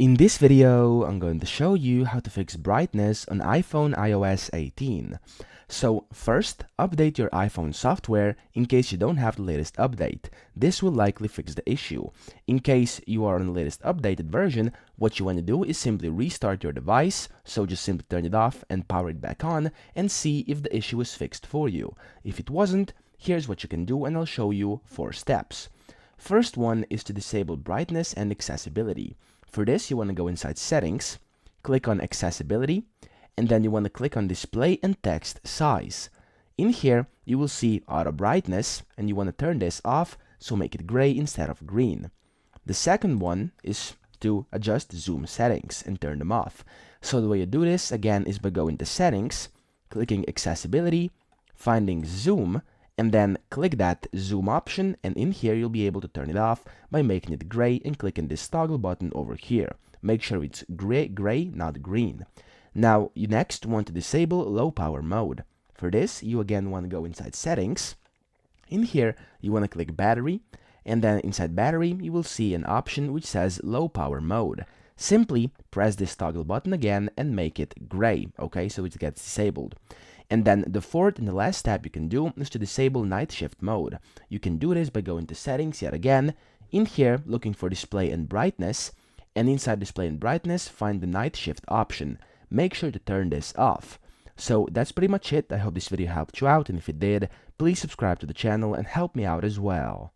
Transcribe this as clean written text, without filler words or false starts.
In this video, I'm going to show you how to fix brightness on iPhone iOS 18. So first, update your iPhone software in case you don't have the latest update. This will likely fix the issue. In case you are on the latest updated version, what you want to do is simply restart your device, so just simply turn it off and power it back on and see if the issue is fixed for you. If it wasn't, here's what you can do and I'll show you 4 steps. First one is to disable brightness and accessibility. For this, you want to go inside Settings, click on Accessibility, and then you want to click on Display and Text Size. In here, you will see Auto Brightness, and you want to turn this off, so make it gray instead of green. The second one is to adjust zoom settings and turn them off. So the way you do this, again, is by going to Settings, clicking Accessibility, finding Zoom, and then click that zoom option, and in here you'll be able to turn it off by making it gray and clicking this toggle button over here. Make sure it's gray, not green. Now you next want to disable low power mode. For this, you again want to go inside Settings. In here you want to click Battery, and then inside Battery you will see an option which says low power mode. Simply press this toggle button again and make it gray, okay, so it gets disabled. And then the fourth and the last step you can do is to disable night shift mode. You can do this by going to Settings yet again, in here looking for Display and Brightness, and inside Display and Brightness find the night shift option. Make sure to turn this off. So that's pretty much it. I hope this video helped you out, and if it did, please subscribe to the channel and help me out as well.